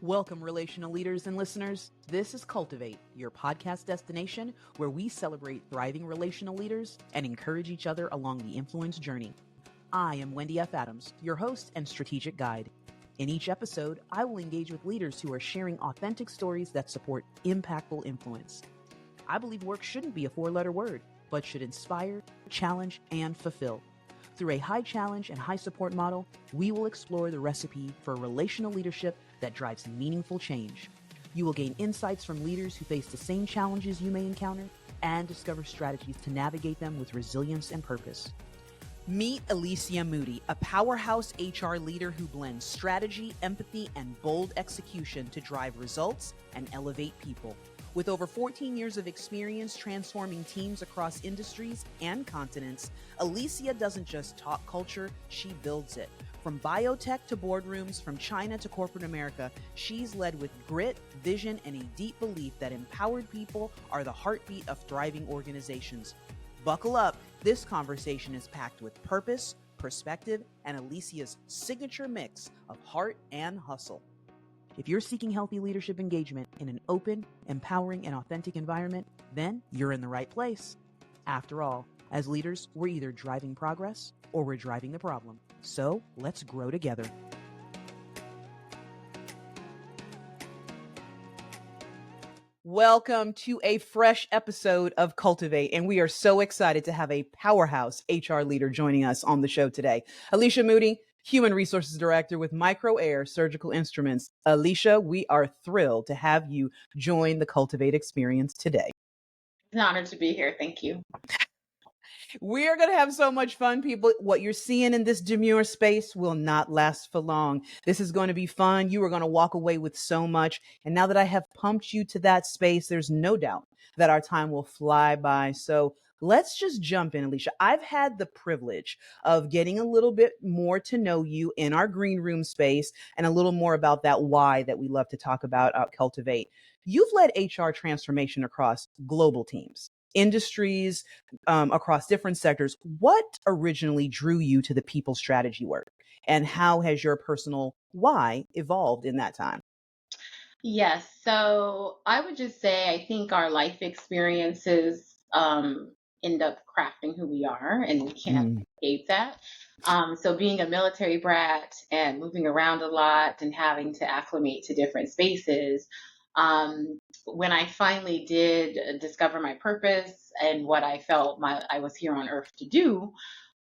Welcome, relational leaders and listeners. This is Cultivate, your podcast destination where we celebrate thriving relational leaders and encourage each other along the influence journey. I am Wendy F. Adams, your host and strategic guide. In each episode, I will engage with leaders who are sharing authentic stories that support impactful influence. I believe work shouldn't be a four-letter word, but should inspire, challenge, and fulfill. Through a high challenge and high support model, we will explore the recipe for relational leadership that drives meaningful change. You will gain insights from leaders who face the same challenges you may encounter and discover strategies to navigate them with resilience and purpose. Meet Alicia Moody, a powerhouse HR leader who blends strategy, empathy, and bold execution to drive results and elevate people. With over 14 years of experience transforming teams across industries and continents, Alicia doesn't just talk culture, she builds it. From biotech to boardrooms, from China to corporate America, she's led with grit, vision, and a deep belief that empowered people are the heartbeat of thriving organizations. Buckle up, this conversation is packed with purpose, perspective, and Alicia's signature mix of heart and hustle. If you're seeking healthy leadership engagement in an open, empowering, and authentic environment, then you're in the right place. After all, as leaders, we're either driving progress or we're driving the problem. So let's grow together. Welcome to a fresh episode of Cultivate, and we are so excited to have a powerhouse HR leader joining us on the show today. Alicia Moody, Human Resources Director with MicroAir Surgical Instruments. Alicia, we are thrilled to have you join the Cultivate experience today. It's an honor to be here. Thank you. We're going to have so much fun, people. What you're seeing in this demure space will not last for long. This is going to be fun. You are going to walk away with so much. And now that I have pumped you to that space, there's no doubt that our time will fly by. So let's just jump in, Alicia. I've had the privilege of getting a little bit more to know you in our green room space and a little more about that why that we love to talk about at Cultivate. You've led HR transformation across global teams, industries, across different sectors. What originally drew you to the people strategy work, and how has your personal why evolved in that time? Yes. So I would just say I think our life experiences end up crafting who we are, and we can't escape that. So being a military brat and moving around a lot and having to acclimate to different spaces, when I finally did discover my purpose and what I felt I was here on earth to do,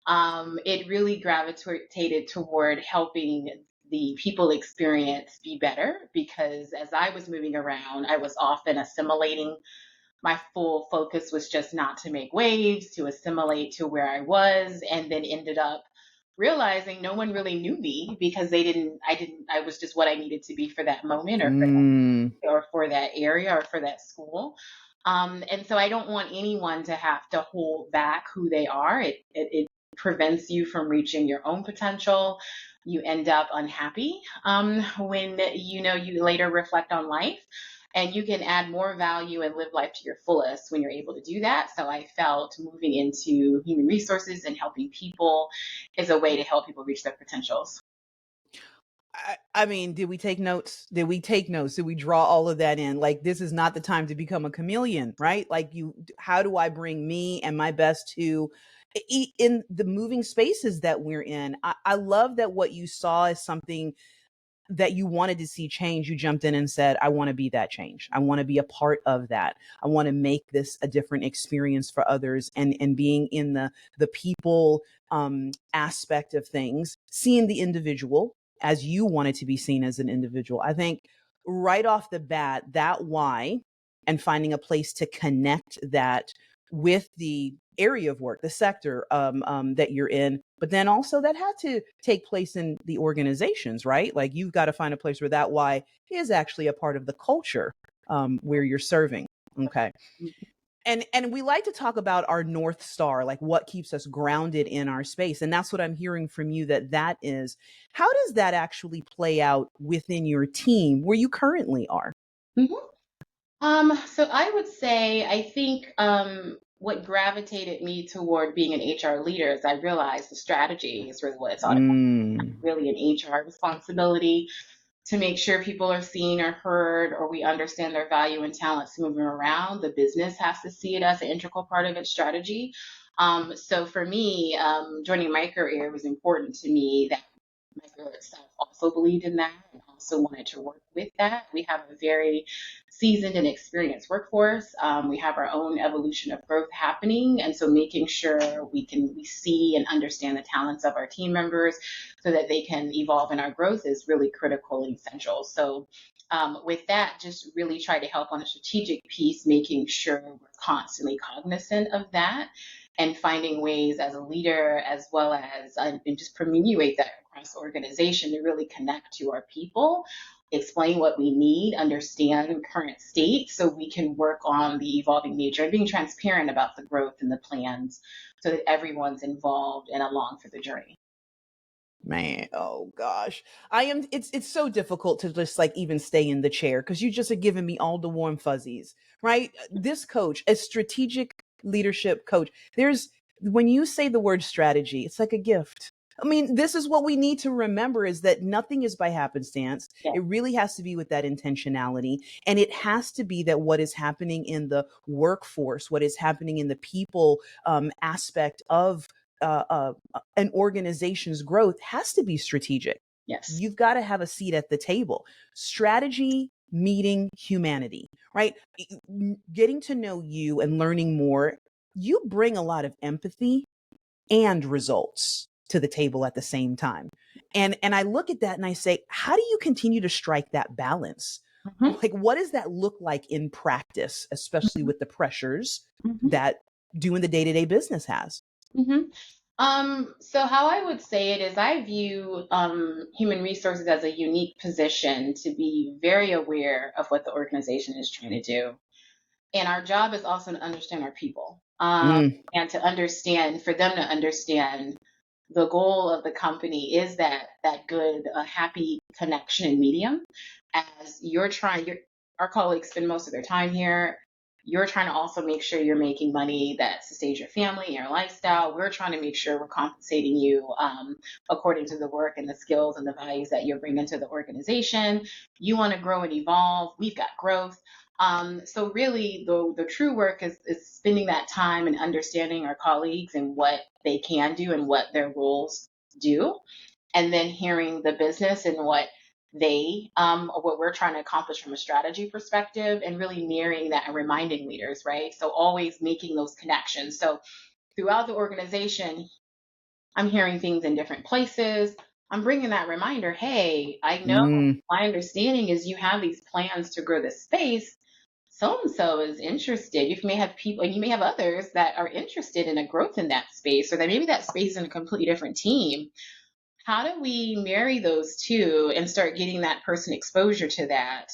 it really gravitated toward helping the people experience be better, because as I was moving around, I was often assimilating. My full focus was just not to make waves, to assimilate to where I was, and then ended up realizing no one really knew me because I was just what I needed to be for that moment, or for that area, or for that school. And so I don't want anyone to have to hold back who they are. It prevents you from reaching your own potential. You end up unhappy when you later reflect on life, and you can add more value and live life to your fullest when you're able to do that. So I felt moving into human resources and helping people is a way to help people reach their potentials. I mean, did we take notes? Did we draw all of that in? Like, this is not the time to become a chameleon, right? Like, how do I bring me and my best to in the moving spaces that we're in? I love that what you saw is something that you wanted to see change. You jumped in and said, I want to be that change. I want to be a part of that. I want to make this a different experience for others, and being in the people aspect of things, seeing the individual as you wanted to be seen as an individual. I think right off the bat, that why, and finding a place to connect that with the area of work, the sector that you're in, but then also that had to take place in the organizations, right? Like, you've got to find a place where that why is actually a part of the culture where you're serving. Okay. And we like to talk about our North Star, like what keeps us grounded in our space. And that's what I'm hearing from you, that is. How does that actually play out within your team where you currently are? So I would say, I think what gravitated me toward being an HR leader is I realized the strategy is really what it's all about. Really an HR responsibility. to make sure people are seen or heard, or we understand their value and talents moving around. The business has to see it as an integral part of its strategy. So for me, joining MicroAir was important to me that MicroAir itself also believed in that and also wanted to work with that. We have a very seasoned and experienced workforce. We have our own evolution of growth happening, and so making sure we see and understand the talents of our team members so that they can evolve in our growth is really critical and essential. So with that, just really try to help on the strategic piece, making sure we're constantly cognizant of that and finding ways as a leader as well as and just permeate that across the organization to really connect to our people, explain what we need, understand current state so we can work on the evolving nature and being transparent about the growth and the plans so that everyone's involved and along for the journey. Man, oh gosh. It's so difficult to just like even stay in the chair because you just are giving me all the warm fuzzies, right? This coach, a strategic leadership coach, there's when you say the word strategy, it's like a gift. I mean, this is what we need to remember is that nothing is by happenstance. Yeah. It really has to be with that intentionality. And it has to be that what is happening in the workforce, what is happening in the people aspect of an organization's growth has to be strategic. Yes. You've got to have a seat at the table. Strategy meeting humanity, right? Getting to know you and learning more, you bring a lot of empathy and results to the table at the same time. And I look at that and I say, how do you continue to strike that balance? Mm-hmm. Like, what does that look like in practice, especially with the pressures Mm-hmm. that doing the day-to-day business has? Mm-hmm. So how I would say it is I view human resources as a unique position to be very aware of what the organization is trying to do. And our job is also to understand our people and to understand, for them to understand the goal of the company is that good, happy connection and medium as our colleagues spend most of their time here. You're trying to also make sure you're making money that sustains your family, your lifestyle. We're trying to make sure we're compensating you according to the work and the skills and the values that you're bringing to the organization. You want to grow and evolve. We've got growth. So really, the true work is spending that time and understanding our colleagues and what they can do and what their roles do, and then hearing the business and what we're trying to accomplish from a strategy perspective, and really mirroring that and reminding leaders, right? So always making those connections. So throughout the organization, I'm hearing things in different places. I'm bringing that reminder. Hey, I know my understanding is you have these plans to grow this space. So and so is interested. You may have people, and you may have others that are interested in a growth in that space, or that maybe that space is in a completely different team. How do we marry those two and start getting that person exposure to that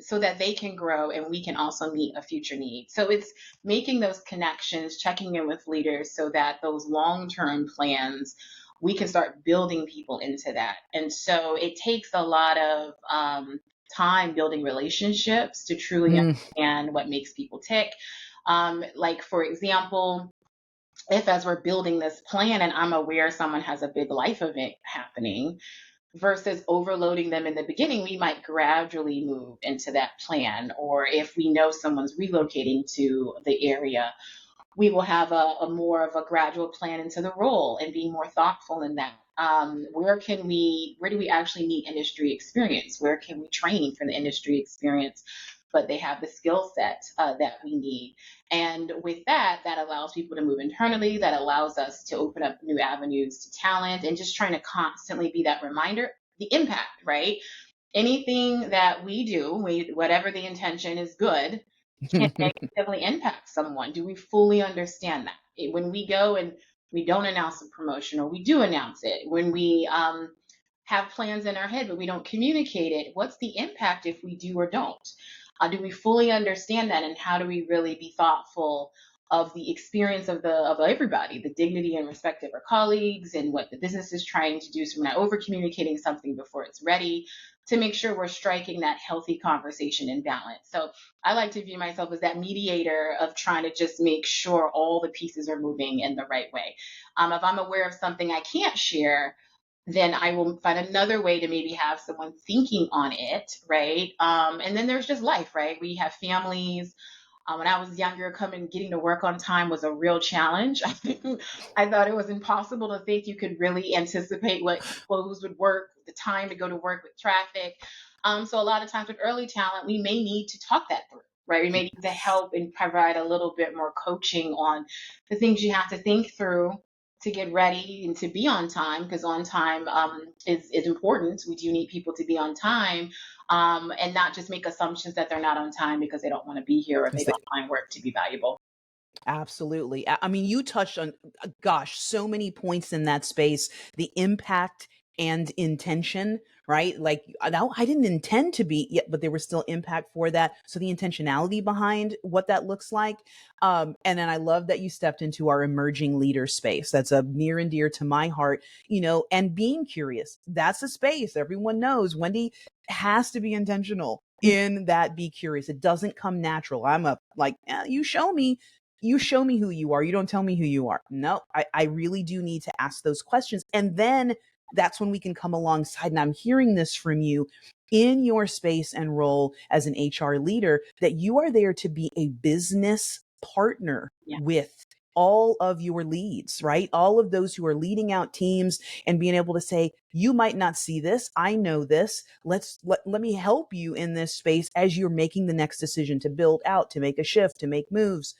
so that they can grow and we can also meet a future need? So it's making those connections, checking in with leaders so that those long-term plans, we can start building people into that. And so it takes a lot of time building relationships to truly understand what makes people tick. Like, for example, if as we're building this plan and I'm aware someone has a big life event happening versus overloading them in the beginning, we might gradually move into that plan. Or if we know someone's relocating to the area, we will have a more of a gradual plan into the role and be more thoughtful in that. Where do we actually need industry experience? Where can we train for the industry experience? But they have the skill set that we need. And with that, that allows people to move internally, that allows us to open up new avenues to talent and just trying to constantly be that reminder, the impact, right? Anything that we do, whatever the intention is good, can negatively impact someone. Do we fully understand that? When we go and we don't announce a promotion, or we do announce it, when we have plans in our head but we don't communicate it, what's the impact if we do or don't? Do we fully understand that, and how do we really be thoughtful of the experience of everybody, the dignity and respect of our colleagues, and what the business is trying to do, so we're not over communicating something before it's ready, to make sure we're striking that healthy conversation and balance. So I like to view myself as that mediator of trying to just make sure all the pieces are moving in the right way. If I'm aware of something I can't share, then I will find another way to maybe have someone thinking on it, right? And then there's just life, right? We have families. When I was younger, getting to work on time was a real challenge. I thought it was impossible to think you could really anticipate what clothes would work, the time to go to work with traffic. So a lot of times with early talent, we may need to talk that through, right? We may need to help and provide a little bit more coaching on the things you have to think through to get ready and to be on time, because on time is important. We do need people to be on time, and not just make assumptions that they're not on time because they don't want to be here or they don't find work to be valuable. Absolutely. I mean, you touched on, gosh, so many points in that space, the impact and intention, right? Like, I didn't intend to be yet, but there was still impact for that. So the intentionality behind what that looks like. And then I love that you stepped into our emerging leader space. That's a near and dear to my heart, and being curious. That's a space everyone knows. Wendy has to be intentional in that. Be curious. It doesn't come natural. I'm you show me who you are. You don't tell me who you are. No, I really do need to ask those questions. And then that's when we can come alongside. And I'm hearing this from you in your space and role as an HR leader, that you are there to be a business partner Yeah. with all of your leads, right? All of those who are leading out teams, and being able to say, you might not see this. I know this. Let me help you in this space as you're making the next decision to build out, to make a shift, to make moves,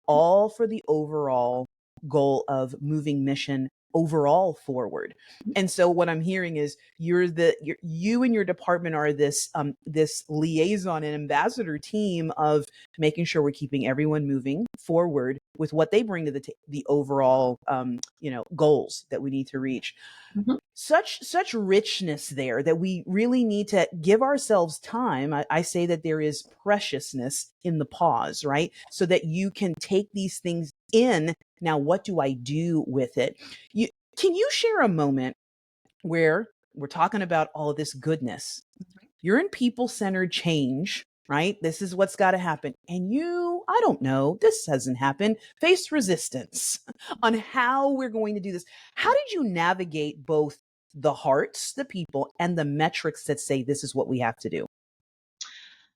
all for the overall goal of moving mission overall forward. And so what I'm hearing is you and your department are this liaison and ambassador team of making sure we're keeping everyone moving forward with what they bring to the overall goals that we need to reach. Mm-hmm. Such richness there that we really need to give ourselves time. I say that there is preciousness in the pause, right? So that you can take these things in. Now, what do I do with it? Can you share a moment where we're talking about all of this goodness? You're in people-centered change, right? This is what's got to happen. And I don't know, this hasn't happened, faced resistance on how we're going to do this. How did you navigate both the hearts, the people, and the metrics that say this is what we have to do?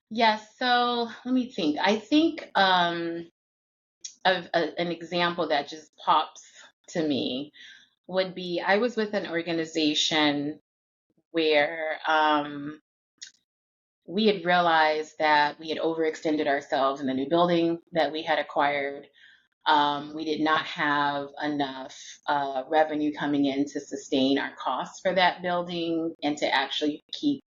Yes. So let me think. I think of an example that just pops to me would be, I was with an organization where we had realized that we had overextended ourselves in the new building that we had acquired. We did not have enough revenue coming in to sustain our costs for that building and to actually keep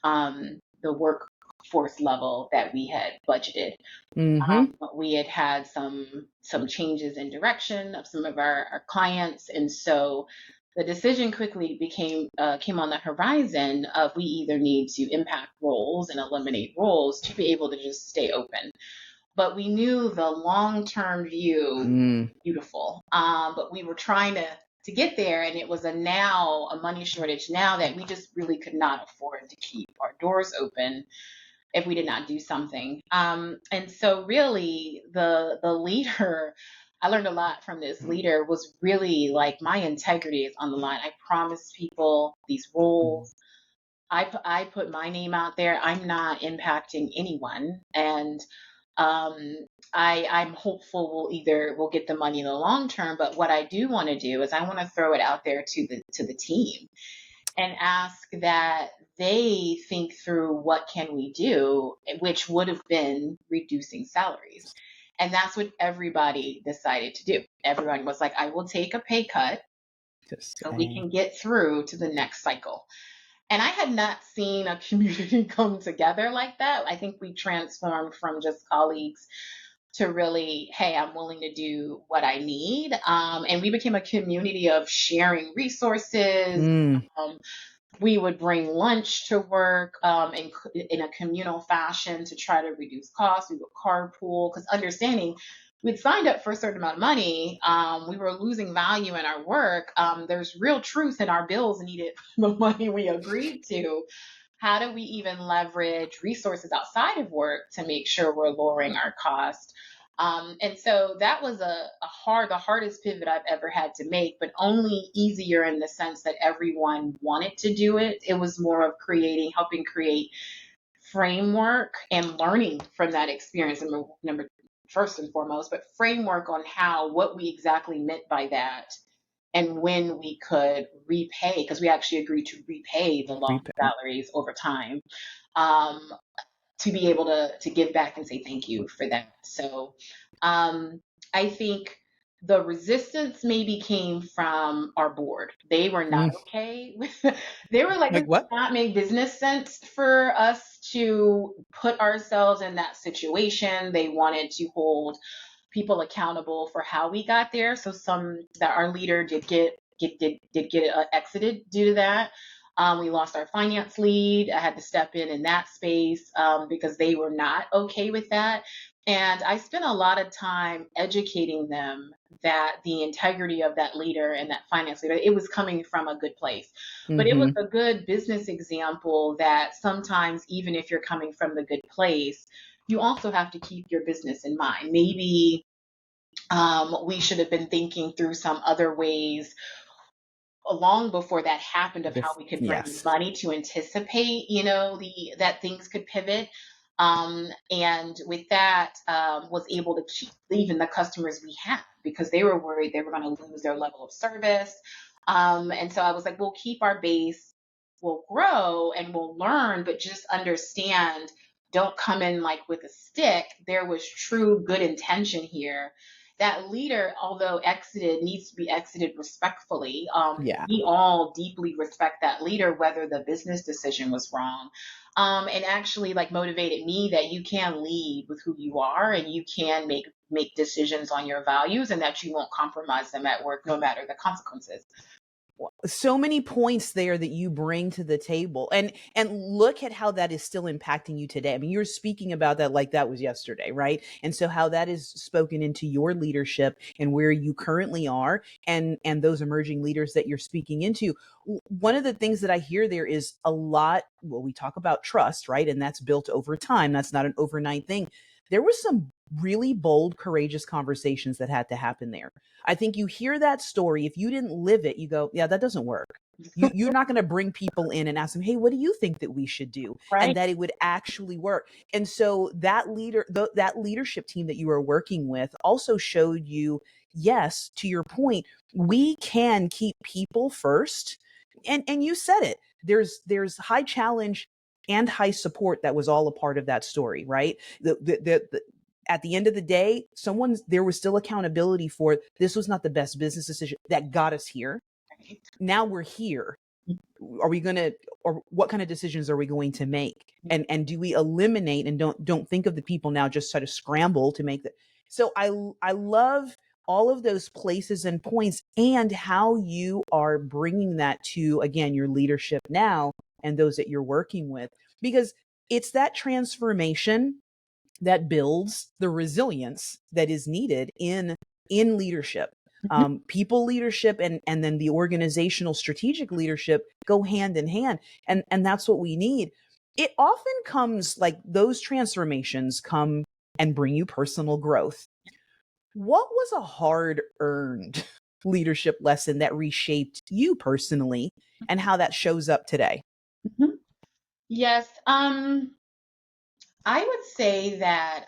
the workforce level that we had budgeted. Mm-hmm. We had had some changes in direction of some of our clients, and so the decision quickly came on the horizon of, we either need to impact roles and eliminate roles to be able to just stay open. But we knew the long-term view beautiful, but we were trying to get there, and it was a money shortage now that we just really could not afford to keep our doors open if we did not do something. And so really the leader, I learned a lot from this leader, was really like, my integrity is on the line. I promised people these roles. I put my name out there. I'm not impacting anyone. And I'm hopeful we'll get the money in the long term. But what I do want to do is I want to throw it out there to the team and ask that they think through what can we do, which would have been reducing salaries. And that's what everybody decided to do. Everyone was like, I will take a pay cut so we can get through to the next cycle. And I had not seen a community come together like that. I think we transformed from just colleagues to really, hey, I'm willing to do what I need. And we became a community of sharing resources. We would bring lunch to work in a communal fashion to try to reduce costs. We would carpool, because understanding we'd signed up for a certain amount of money. We were losing value in our work. There's real truth in our bills needed the money we agreed to. How do we even leverage resources outside of work to make sure we're lowering our cost? And so that was the hardest pivot I've ever had to make, but only easier in the sense that everyone wanted to do it. It was more of helping create framework and learning from that experience. Number first and foremost, but framework on what we exactly meant by that and when we could repay, because we actually agreed to repay the lost Repay. salaries over time. Um, to be able to give back and say thank you for that. So um, I think the resistance maybe came from our board. They were not Mm. okay with they were like, this Like does what? not make business sense for us to put ourselves in that situation. They wanted to hold people accountable for how we got there. So our leader did get exited due to that. We lost our finance lead. I had to step in that space because they were not okay with that. And I spent a lot of time educating them that the integrity of that leader and that finance leader, it was coming from a good place. But it was Mm-hmm. a good business example that sometimes, even if you're coming from the good place, you also have to keep your business in mind. Maybe we should have been thinking through some other ways long before that happened of how we could bring in Yes. money to anticipate, that things could pivot. And with that, was able to keep even the customers we had because they were worried they were going to lose their level of service. And so I was like, we'll keep our base, we'll grow and we'll learn, but just understand, don't come in like with a stick. There was true good intention here. That leader, although exited, needs to be exited respectfully. Yeah. We all deeply respect that leader, whether the business decision was wrong. And actually, like, motivated me that you can lead with who you are and you can make decisions on your values and that you won't compromise them at work, no matter the consequences. So many points there that you bring to the table, and look at how that is still impacting you today. I mean, you're speaking about that like that was yesterday, right? And so how that is spoken into your leadership and where you currently are, and those emerging leaders that you're speaking into. One of the things that I hear there is a lot, well, we talk about trust, right? And that's built over time. That's not an overnight thing. There was some really bold, courageous conversations that had to happen there. I think you hear that story. If you didn't live it, you go, yeah, that doesn't work. You're not going to bring people in and ask them, hey, what do you think that we should do? And Right. that it would actually work. And so that that leadership team that you were working with also showed you, yes, to your point, we can keep people first. And you said it. There's high challenge and high support that was all a part of that story, right? At the end of the day, there was still accountability for this was not the best business decision that got us here. Now we're here. Are we going to, or what kind of decisions are we going to make? And do we eliminate and don't think of the people now, just try to scramble to make that. So I love all of those places and points and how you are bringing that to, again, your leadership now and those that you're working with, because it's that transformation that builds the resilience that is needed in leadership. People leadership and then the organizational strategic leadership go hand in hand, and that's what we need. It often comes, like, those transformations come and bring you personal growth. What was a hard earned leadership lesson that reshaped you personally, and how that shows up today? Mhm. Yes. I would say that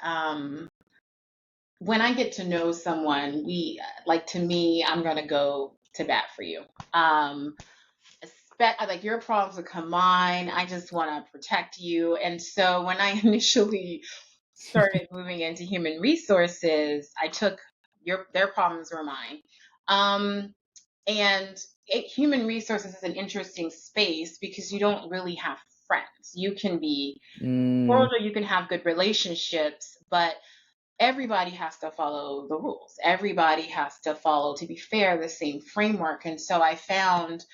when I get to know someone, to me, I'm going to go to bat for you. Like, your problems become mine. I just want to protect you. And so when I initially started moving into human resources, I took their problems were mine. Um, and human resources is an interesting space because you don't really have friends. You can be Mm, cordial, you can have good relationships, but everybody has to follow the rules. Everybody has to follow, to be fair, the same framework. And so I found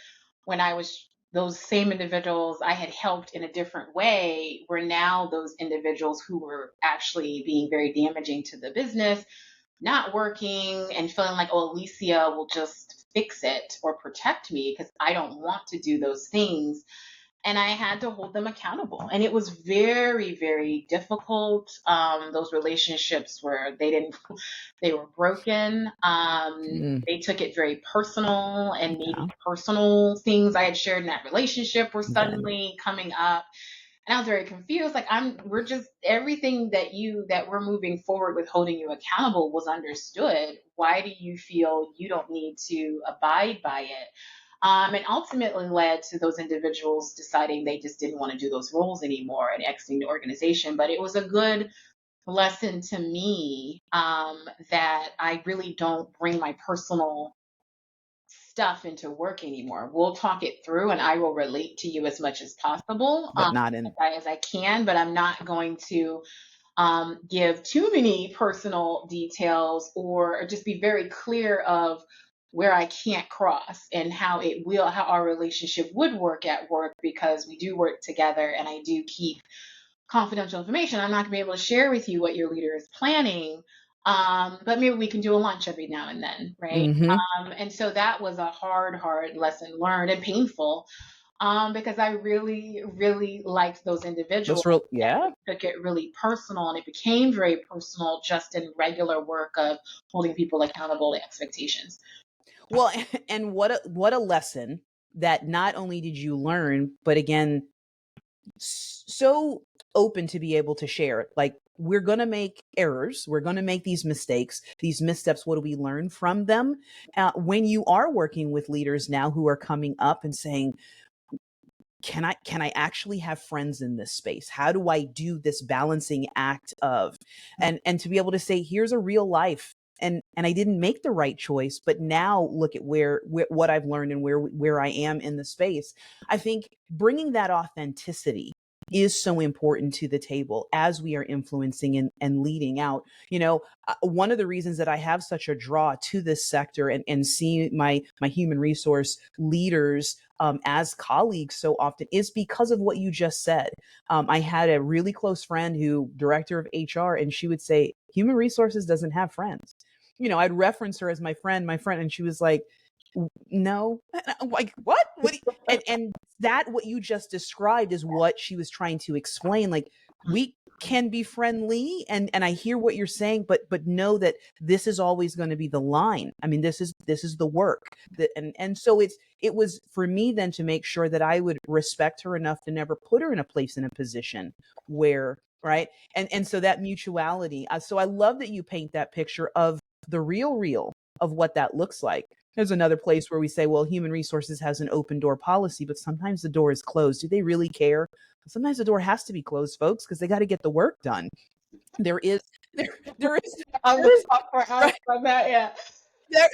when I was those same individuals I had helped in a different way were now those individuals who were actually being very damaging to the business, not working and feeling like, oh, Alicia will just fix it or protect me because I don't want to do those things. and I had to hold them accountable. And it was very, very difficult. Those relationships were, they were broken. They took it very personal, and maybe Yeah. personal things I had shared in that relationship were Yeah. suddenly coming up. And I was very confused. Like, we're just, everything that we're moving forward with holding you accountable was understood. Why do you feel you don't need to abide by it? And ultimately led to those individuals deciding they just didn't want to do those roles anymore and exiting the organization. But it was a good lesson to me, that I really don't bring my personal stuff into work anymore. We'll talk it through, and I will relate to you as much as possible, But not in. as I can, but I'm not going to give too many personal details, or just be very clear of where I can't cross, and how our relationship would work at work, because we do work together and I do keep confidential information. I'm not going to be able to share with you what your leader is planning. But maybe we can do a lunch every now and then, right? Mm-hmm. And so that was a hard lesson learned, and painful, because I really, really liked those individuals. That's real. Yeah. Took it really personal, and it became very personal just in regular work of holding people accountable to expectations. Well, and what a lesson that not only did you learn, but again, so open to be able to share it. Like, we're going to make errors. We're going to make these mistakes, these missteps. What do we learn from them? When you are working with leaders now who are coming up and saying, can I actually have friends in this space? How do I do this balancing act of, and to be able to say, here's a real life. And I didn't make the right choice, but now look at where what I've learned and where I am in the space. I think bringing that authenticity is so important to the table as we are influencing and leading out. One of the reasons that I have such a draw to this sector and see my human resource leaders as colleagues so often is because of what you just said. I had a really close friend who director of HR, and she would say, human resources doesn't have friends. I'd reference her as my friend, and she was like, no. I'm like, what and that, what you just described, is what she was trying to explain. Like, we can be friendly, and I hear what you're saying, but know that this is always going to be the line. I mean, this is the work that, and so it was for me then to make sure that I would respect her enough to never put her in a position where, right. And so that mutuality. So I love that you paint that picture of the real of what that looks like. There's another place where we say, well, human resources has an open door policy, but sometimes the door is closed. Do they really care? Sometimes the door has to be closed, folks, because they got to get the work done. There is there is I there will is talk for hours right, about that. Yeah.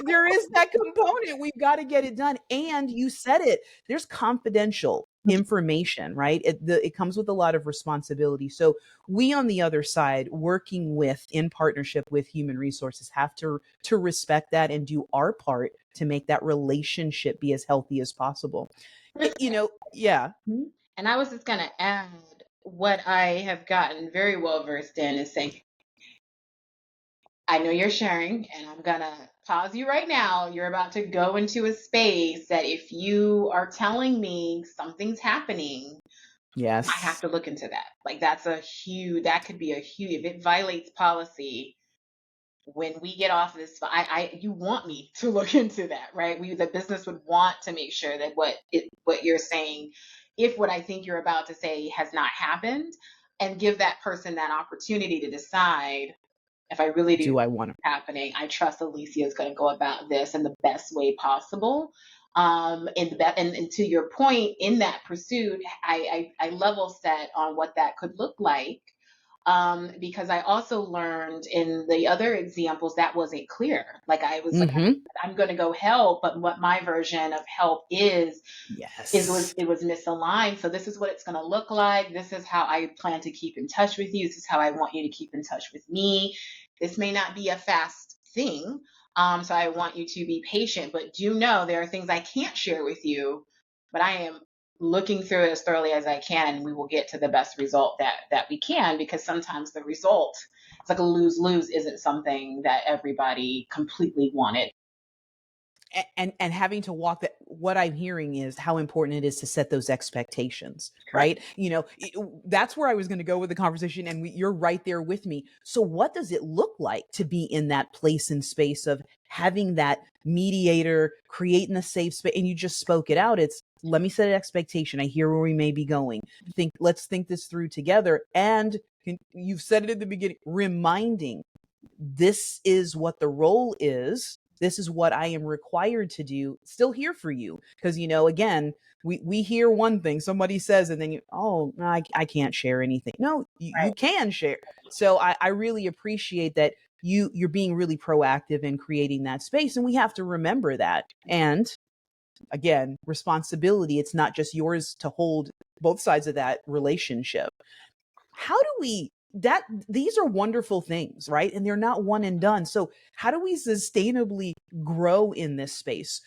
there is that component. We've got to get it done. And you said it. There's confidential information, right? It comes with a lot of responsibility. So we, on the other side, working with, in partnership with human resources, have to respect that and do our part to make that relationship be as healthy as possible. Yeah. And I was just going to add, what I have gotten very well versed in is saying, I know you're sharing, and I'm going to pause you right now. You're about to go into a space that, if you are telling me something's happening, I have Yes. to look into that. Like, that could be a huge, if it violates policy, when we get off this, you want me to look into that, right? The business would want to make sure that what you're saying, if what I think you're about to say has not happened, and give that person that opportunity to decide, if I really do Do think I want to? it's happening, I trust Alicia is going to go about this in the best way possible. And to your point, in that pursuit, I level set on what that could look like, because I also learned in the other examples that wasn't clear. Like, I was like, Mm-hmm. I'm going to go help, but what my version of help is Yes. it was misaligned. So this is what it's going to look like. This is how I plan to keep in touch with you. This is how I want you to keep in touch with me. This may not be a fast thing. So I want you to be patient, but do know there are things I can't share with you, but I am looking through it as thoroughly as I can, and we will get to the best result that we can, because sometimes the result, it's like a lose-lose, isn't something that everybody completely wanted. and having to walk that, what I'm hearing is how important it is to set those expectations, Correct. right? That's where I was going to go with the conversation, and you're right there with me. So what does it look like to be in that place and space of having that mediator, creating a safe space? And you just spoke it out. It's, let me set an expectation. I hear where we may be going. Let's think this through together. And you've said it at the beginning, reminding, this is what the role is. This is what I am required to do. Still here for you. Because, again, we hear one thing, somebody says, and then oh, no, I can't share anything. No, you Right. can share. So I really appreciate that you're being really proactive in creating that space. And we have to remember that. And again, responsibility, it's not just yours to hold both sides of that relationship. How do we, these are wonderful things, right? And they're not one and done. So how do we sustainably grow in this space?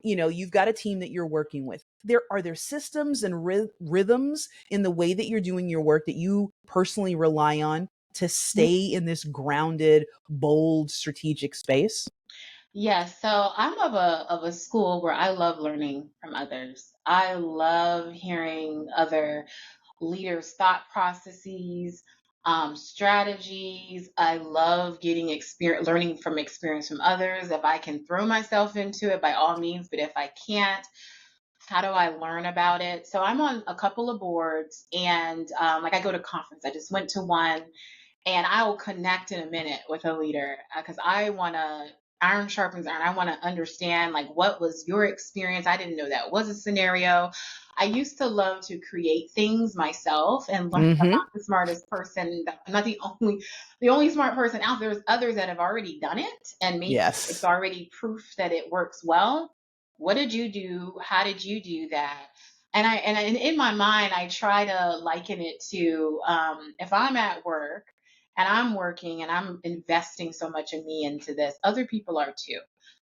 You've got a team that you're working with. Are there systems and rhythms in the way that you're doing your work that you personally rely on to stay in this grounded, bold, strategic space? Yes, so I'm of a school where I love learning from others. I love hearing other leaders' thought processes, strategies. I love getting experience, learning from experience from others. If I can throw myself into it, by all means. But if I can't, how do I learn about it? So I'm on a couple of boards, and like I go to conference. I just went to one, and I will connect in a minute with a leader because I want to, iron sharpens iron. I want to understand, like, what was your experience? I didn't know that was a scenario. I used to love to create things myself and learn. I'm Mm-hmm. not the smartest person. I'm not the only smart person out there. There's others that have already done it, and maybe it's Yes. already proof that it works well. What did you do? How did you do that? And in my mind, I try to liken it to, if I'm at work and I'm working and I'm investing so much of me into this, other people are too.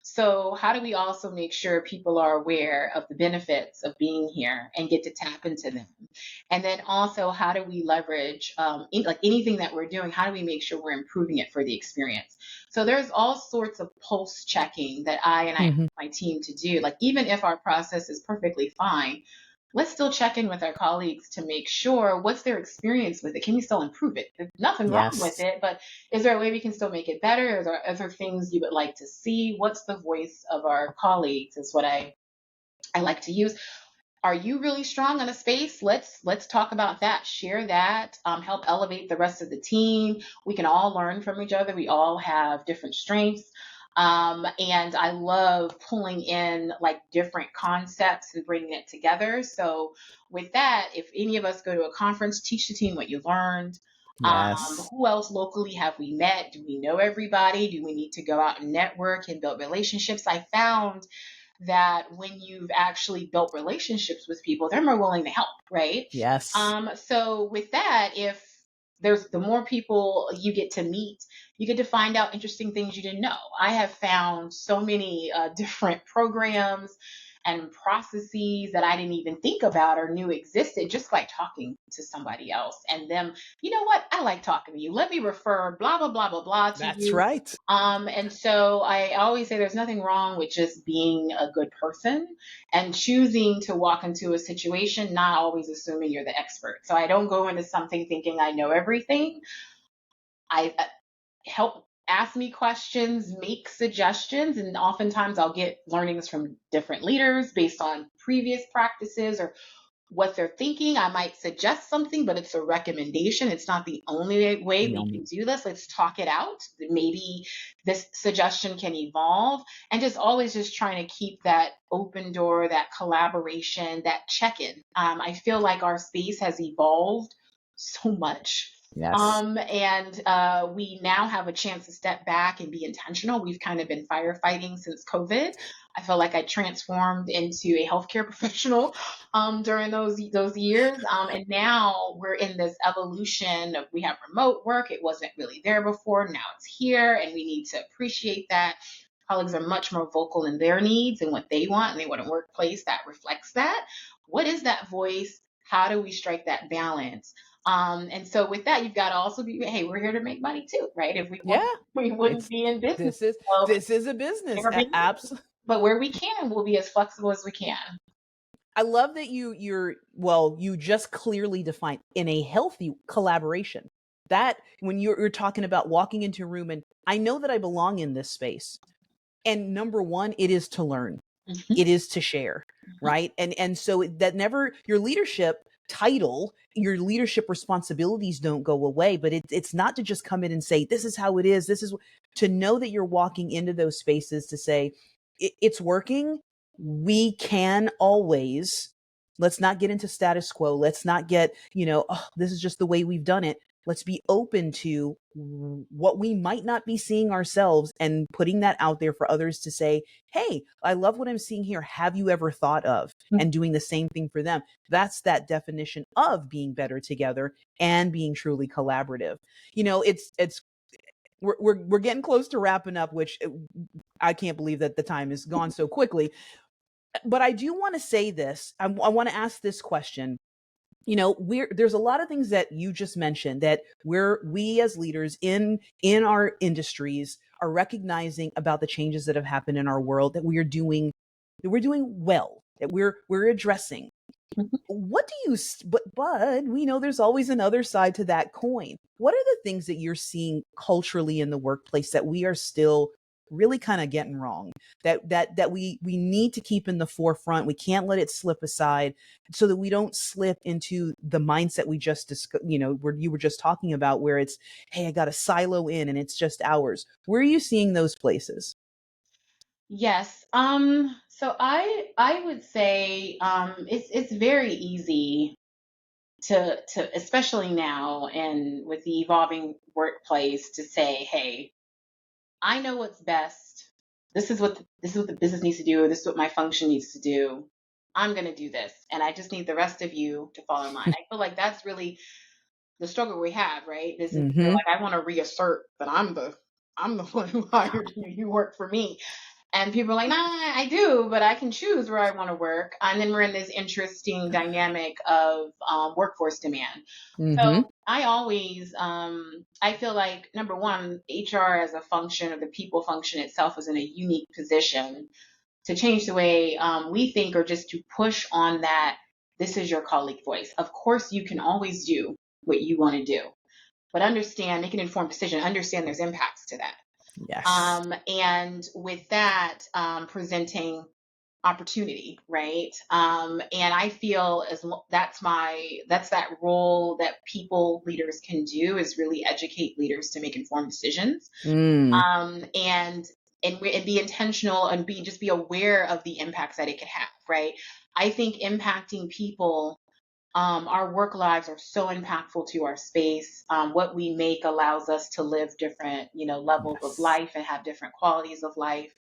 So how do we also make sure people are aware of the benefits of being here and get to tap into them? And then also, how do we leverage, like anything that we're doing? How do we make sure we're improving it for the experience? So there's all sorts of pulse checking that I ask Mm-hmm. my team to do. Like, even if our process is perfectly fine, let's still check in with our colleagues to make sure, what's their experience with it. Can we still improve it? There's nothing wrong with Yes. it, but is there a way we can still make it better? Is there other things you would like to see? What's the voice of our colleagues is what I like to use. Are you really strong in a space? Let's talk about that. Share that. Help elevate the rest of the team. We can all learn from each other. We all have different strengths. And I love pulling in like different concepts and bringing it together. So with that, if any of us go to a conference, teach the team what you learned. Yes. Who else locally have we met? Do we know everybody? Do we need to go out and network and build relationships? I found that when you've actually built relationships with people, they're more willing to help, right? Yes. So with that, if there's the more people you get to meet, you get to find out interesting things you didn't know. I have found so many different programs and processes that I didn't even think about or knew existed just by talking to somebody else and them, you know what, I like talking to you. Let me refer blah, blah, blah, blah, blah to That's you. right. And so I always say there's nothing wrong with just being a good person and choosing to walk into a situation, not always assuming you're the expert. So I don't go into something thinking I know everything. I help ask me questions, make suggestions, and oftentimes I'll get learnings from different leaders based on previous practices or what they're thinking. I might suggest something, but it's a recommendation. It's not the only way The we only can do this. Let's talk it out. Maybe this suggestion can evolve, and just always just trying to keep that open door, that collaboration, that check in. I feel like our space has evolved so much. yes. And we now have a chance to step back and be intentional. We've kind of been firefighting since COVID. I feel like I transformed into a healthcare professional during those years. And now we're in this evolution of, we have remote work. It wasn't really there before. Now it's here, and we need to appreciate that. Colleagues are much more vocal in their needs and what they want, and they want a workplace that reflects that. What is that voice? How do we strike that balance? And so with that, you've got to also be, hey, we're here to make money too, right? If we Yeah. weren't, we wouldn't It's be in business. this is So this is a business. never been. but where we can, we'll be as flexible as we can. I love that you just clearly defined in a healthy collaboration that when you're talking about walking into a room and I know that I belong in this space. And number one, it is to learn. Mm-hmm. It is to share, right? And so that never your leadership title, your leadership responsibilities don't go away, but it's not to just come in and say, this is how it is. This is to know that you're walking into those spaces to say, it's working. We can always, let's not get into status quo. Let's not get, oh, this is just the way we've done it. Let's be open to what we might not be seeing ourselves and putting that out there for others to say, hey, I love what I'm seeing here. Have you ever thought of? And doing the same thing for them. That's that definition of being better together and being truly collaborative. We're getting close to wrapping up, which I can't believe that the time has gone so quickly. But I do want to say this. I want to ask this question. There's a lot of things that you just mentioned that we as leaders in our industries are recognizing about the changes that have happened in our world that we're doing well, that we're addressing. What do you, but we know there's always another side to that coin. What are the things that you're seeing culturally in the workplace that we are still really kind of getting wrong, that we need to keep in the forefront? We can't let it slip aside so that we don't slip into the mindset we just where you were just talking about, where it's, hey, I got to silo in and it's just ours. Where are you seeing those places? Yes. So I would say it's very easy to especially now and with the evolving workplace to say, hey, I know what's best. This is what the business needs to do. This is what my function needs to do. I'm going to do this, and I just need the rest of you to fall in line. I feel like that's really the struggle we have, right? This is Mm-hmm. like I want to reassert that I'm the one who hired you. You work for me. And people are like, nah, I do, but I can choose where I want to work. And then we're in this interesting dynamic of workforce demand. Mm-hmm. So I always, I feel like number one, HR as a function of the people function itself is in a unique position to change the way we think or just to push on that. This is your colleague voice. Of course, you can always do what you want to do, but understand, make an informed decision, understand there's impacts to that. Yes. And with that, presenting opportunity, right? And I feel that's that role that people leaders can do is really educate leaders to make informed decisions, Mm. and and be intentional and be aware of the impacts that it could have, right? I think impacting people, our work lives are so impactful to our space. What we make allows us to live different, levels of Yes. life and have different qualities of life.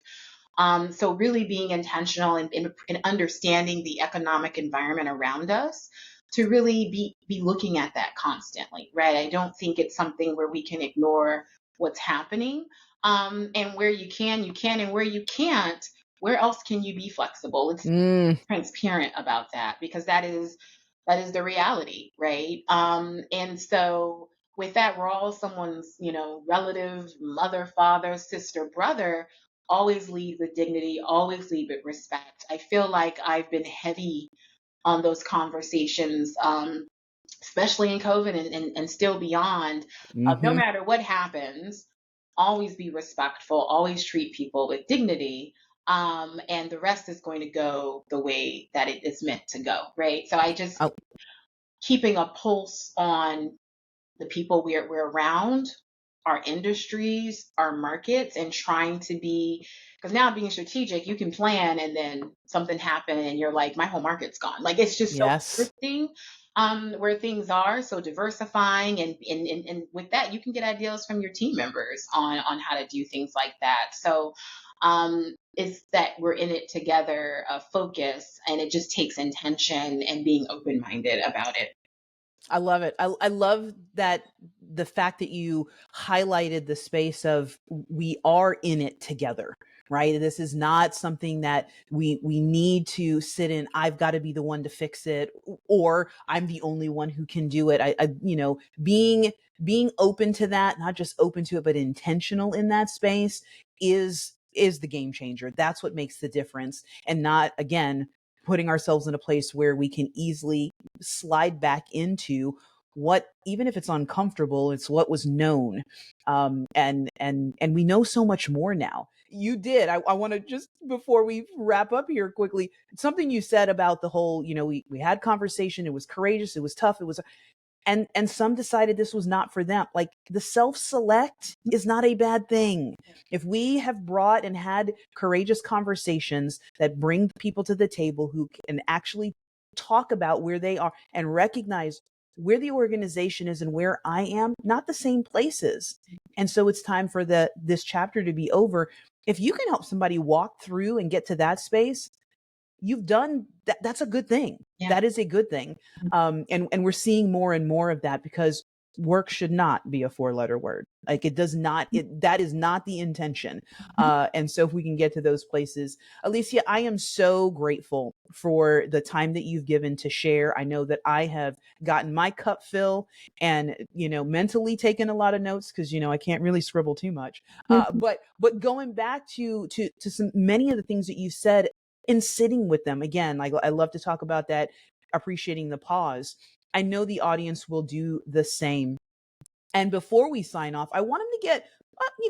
So really being intentional and understanding the economic environment around us to really be looking at that constantly, right? I don't think it's something where we can ignore what's happening. And where you can, and where you can't, where else can you be flexible? Let's be Mm. transparent about that because that is the reality, right? And so with that, we're all someone's, relative, mother, father, sister, brother. Always lead with dignity, always lead with respect. I feel like I've been heavy on those conversations, especially in COVID and still beyond. No Mm-hmm. matter what happens, always be respectful, always treat people with dignity. And the rest is going to go the way that it is meant to go, right? So I just Oh, keeping a pulse on the people we're around, our industries, our markets, and trying to be, because now being strategic, you can plan and then something happened and you're like, my whole market's gone. Like it's just so yes. interesting where things are. So diversifying and with that, you can get ideas from your team members on how to do things like that. So it's that we're in it together, focus, and it just takes intention and being open minded about it. I love it. I love that the fact that you highlighted the space of we are in it together, right? This is not something that we need to sit in. I've got to be the one to fix it, or I'm the only one who can do it. Being open to that, not just open to it, but intentional in that space is is the game changer. That's what makes the difference, and not, again, putting ourselves in a place where we can easily slide back into what, even if it's uncomfortable, it's what was known. And we know so much more now. You did. I want to just, before we wrap up here quickly, something you said about the whole, we had conversation. It was courageous. It was tough. It was, and some decided this was not for them. Like, the self-select is not a bad thing. If we have brought and had courageous conversations that bring people to the table who can actually talk about where they are and recognize where the organization is and where I am, not the same places. And so it's time for this chapter to be over. If you can help somebody walk through and get to that space, you've done that. That's a good thing. Yeah. That is a good thing. And we're seeing more and more of that, because work should not be a 4-letter word. Like, it does not, that is not the intention. And so if we can get to those places, Alicia, I am so grateful for the time that you've given to share. I know that I have gotten my cup fill and, mentally taken a lot of notes, because, I can't really scribble too much. But going back to some, many of the things that you said, and sitting with them again, like, I love to talk about that, appreciating the pause. I know the audience will do the same. And before we sign off, I want them to get,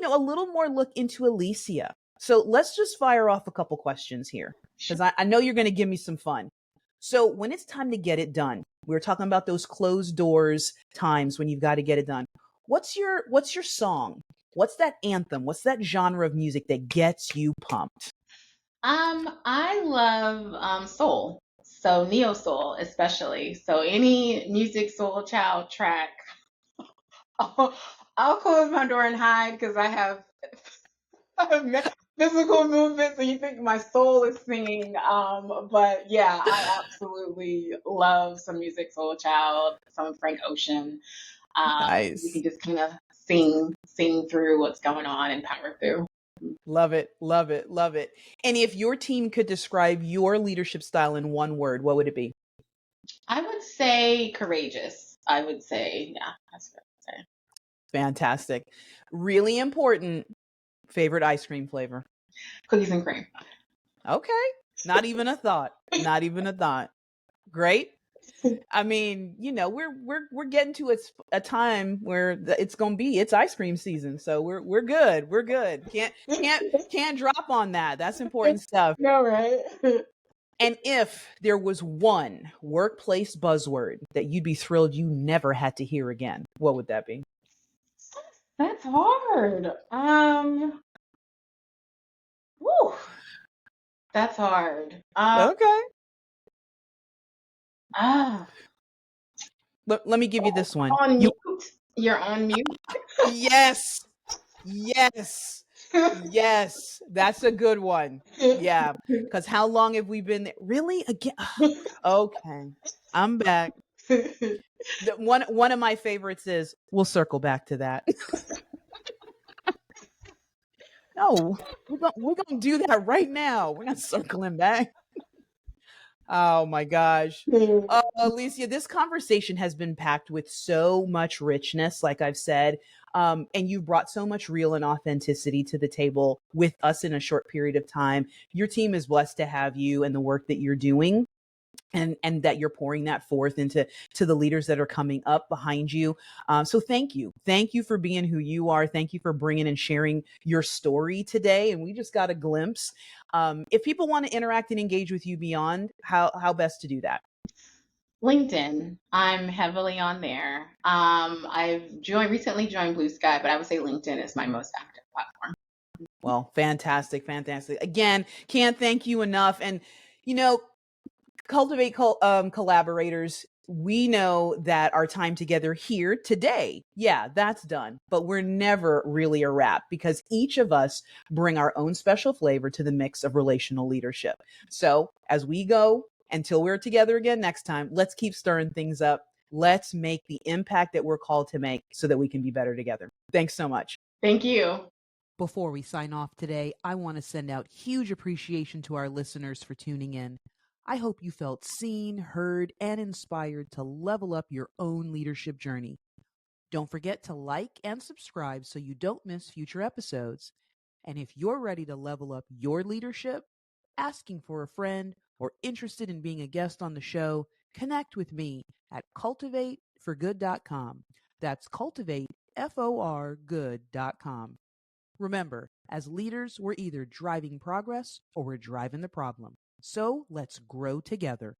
a little more look into Alicia. So let's just fire off a couple questions here, because I know you're going to give me some fun. So when it's time to get it done, we were talking about those closed doors times when you've got to get it done. What's your song? What's that anthem? What's that genre of music that gets you pumped? I love soul. So neo soul especially. So any music soul child track. I'll close my door and hide because I have physical movement, so you think my soul is singing. But yeah, I absolutely love some music soul child, some Frank Ocean. You Nice. can just kind of sing through what's going on and power through. Love it. Love it. Love it. And if your team could describe your leadership style in one word, what would it be? I would say courageous. I would say, yeah, that's what I would say. Fantastic. Really important. Favorite ice cream flavor? Cookies and cream. Okay. Not even a thought. Not even a thought. Great. I mean, we're getting to a time where it's ice cream season. So we're good. We're good. Can't drop on that. That's important stuff. No, right? And if there was one workplace buzzword that you'd be thrilled you never had to hear again, what would that be? That's hard. Woo, that's hard. Okay. Ah, Let me give you this one. on mute. You're on mute. Yes. Yes. Yes. That's a good one. Yeah. Because how long have we been there? Really? Again? Okay. I'm back. One of my favorites is, we'll circle back to that. No, we're gonna do that right now. We're not circling back. Oh my gosh. Alicia, this conversation has been packed with so much richness, like I've said. And you've brought so much real and authenticity to the table with us in a short period of time. Your team is blessed to have you and the work that you're doing. And that you're pouring that forth into the leaders that are coming up behind you. So thank you for being who you are. Thank you for bringing and sharing your story today. And we just got a glimpse. If people want to interact and engage with you beyond, how best to do that? LinkedIn. I'm heavily on there. I've recently joined Blue Sky, but I would say LinkedIn is my most active platform. Well, fantastic. Again, can't thank you enough. And Cultivate collaborators, we know that our time together here today, yeah, that's done. But we're never really a wrap, because each of us bring our own special flavor to the mix of relational leadership. So as we go, until we're together again next time, let's keep stirring things up. Let's make the impact that we're called to make so that we can be better together. Thanks so much. Thank you. Before we sign off today, I want to send out huge appreciation to our listeners for tuning in. I hope you felt seen, heard, and inspired to level up your own leadership journey. Don't forget to like and subscribe so you don't miss future episodes. And if you're ready to level up your leadership, asking for a friend, or interested in being a guest on the show, connect with me at cultivateforgood.com. That's cultivateforgood.com. Remember, as leaders, we're either driving progress or we're driving the problem. So let's grow together.